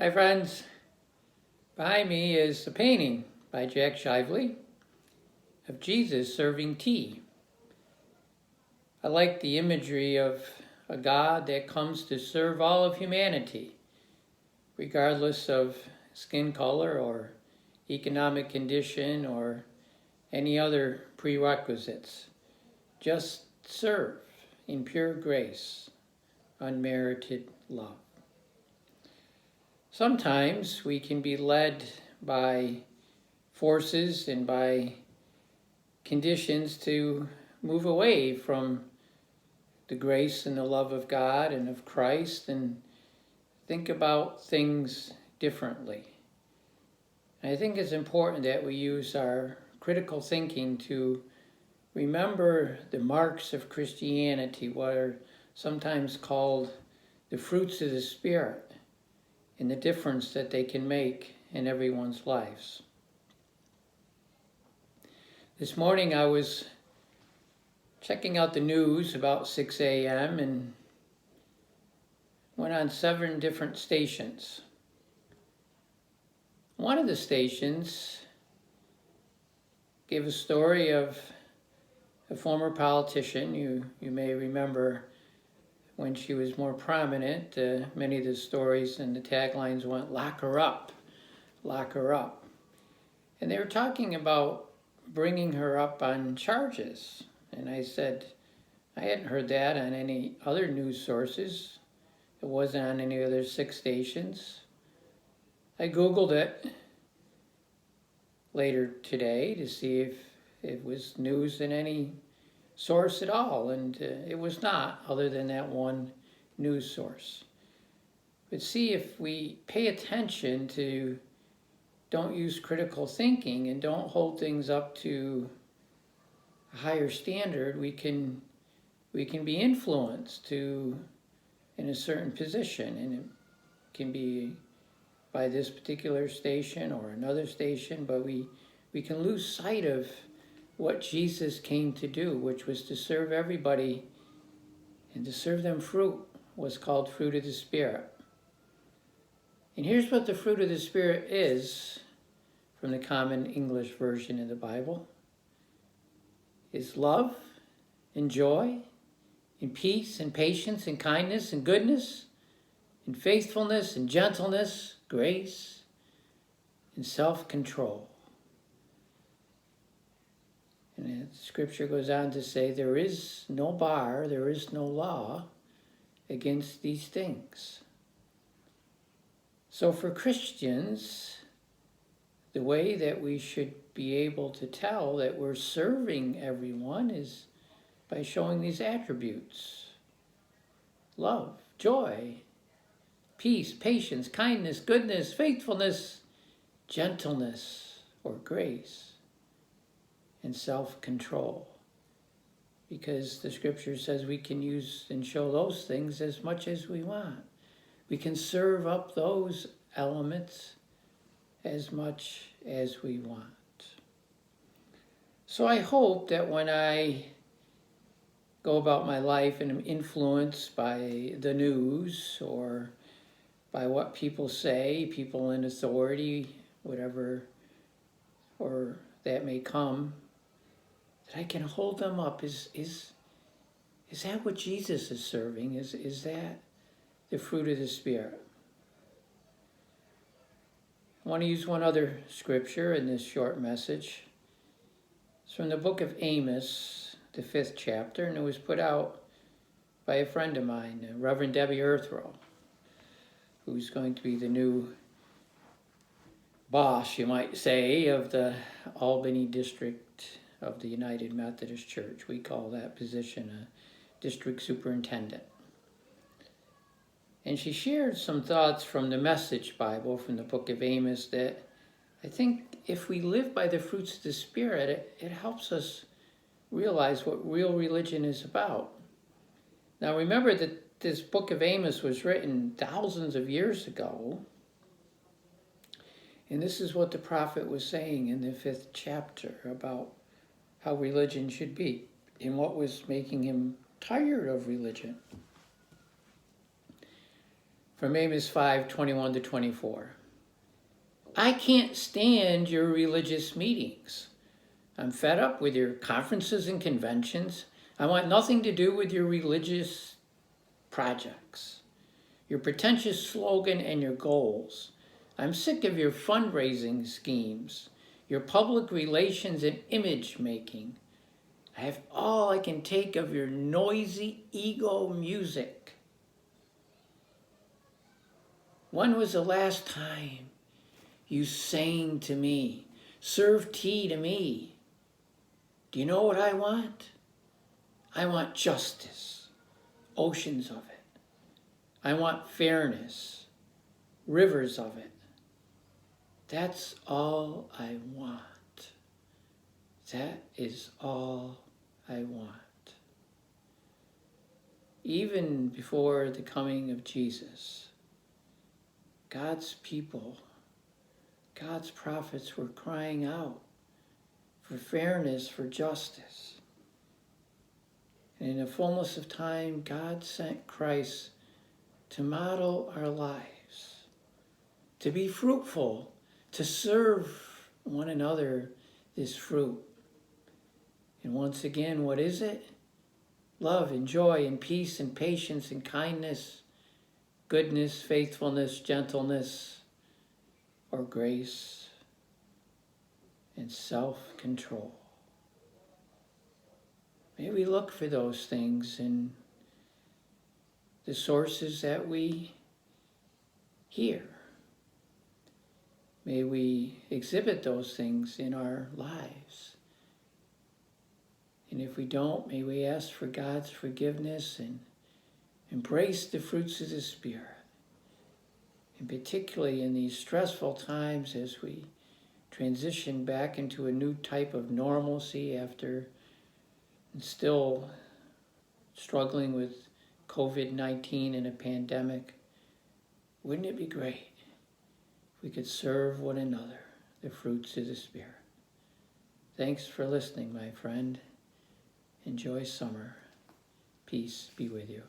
Hi friends, behind me is a painting by Jack Shively of Jesus serving tea. I like the imagery of a God that comes to serve all of humanity, regardless of skin color or economic condition or any other prerequisites. Just serve in pure grace, unmerited love. Sometimes we can be led by forces and by conditions to move away from the grace and the love of God and of Christ and think about things differently. And I think it's important that we use our critical thinking to remember the marks of Christianity, what are sometimes called the fruits of the Spirit, and the difference that they can make in everyone's lives. This morning I was checking out the news about 6 a.m. and went on 7 different stations. One of the stations gave a story of a former politician. You may remember when she was more prominent, many of the stories and the taglines went, "Lock her up, lock her up." And they were talking about bringing her up on charges. And I said, I hadn't heard that on any other news sources. It wasn't on any other 6 stations. I Googled it later today to see if it was news in any source at all, and it was not, other than that one news source. But see, if we pay attention to, don't use critical thinking and don't hold things up to a higher standard, we can be influenced to in a certain position, and it can be by this particular station or another station, but we can lose sight of what Jesus came to do, which was to serve everybody and to serve them fruit, was called fruit of the Spirit. And here's what the fruit of the Spirit is from the Common English Version of the Bible. Is love and joy and peace and patience and kindness and goodness and faithfulness and gentleness, grace and self-control. And the scripture goes on to say, there is no bar, there is no law against these things. So for Christians, the way that we should be able to tell that we're serving everyone is by showing these attributes: love, joy, peace, patience, kindness, goodness, faithfulness, gentleness or grace, and self-control. Because the scripture says we can use and show those things as much as we want. We can serve up those elements as much as we want. So I hope that when I go about my life and am influenced by the news or by what people say, people in authority, whatever, or that may come, that I can hold them up. Is that what Jesus is serving? Is that the fruit of the Spirit? I want to use one other scripture in this short message. It's from the book of Amos, the 5th chapter, and it was put out by a friend of mine, Reverend Debbie Earthrow, who's going to be the new boss, you might say, of the Albany district of the United Methodist Church. We call that position a district superintendent. And she shared some thoughts from the Message Bible, from the book of Amos, that I think if we live by the fruits of the Spirit, it helps us realize what real religion is about. Now remember that this book of Amos was written thousands of years ago, and this is what the prophet was saying in the 5th chapter about how religion should be and what was making him tired of religion. from Amos 5:21-24. I can't stand your religious meetings. I'm fed up with your conferences and conventions. I want nothing to do with your religious projects, your pretentious slogan, and your goals. I'm sick of your fundraising schemes, your public relations and image making. I have all I can take of your noisy ego music. When was the last time you sang to me, served tea to me? Do you know what I want? I want justice, oceans of it. I want fairness, rivers of it. That's all I want. That is all I want. Even before the coming of Jesus, God's people, God's prophets were crying out for fairness, for justice. And in the fullness of time, God sent Christ to model our lives, to be fruitful, to serve one another this fruit. And once again, what is it? Love and joy and peace and patience and kindness, goodness, faithfulness, gentleness, or grace, and self-control. May we look for those things in the sources that we hear. May we exhibit those things in our lives. And if we don't, may we ask for God's forgiveness and embrace the fruits of the Spirit. And particularly in these stressful times as we transition back into a new type of normalcy after still struggling with COVID-19 and a pandemic, wouldn't it be great if we could serve one another, the fruits of the Spirit? Thanks for listening, my friend. Enjoy summer. Peace be with you.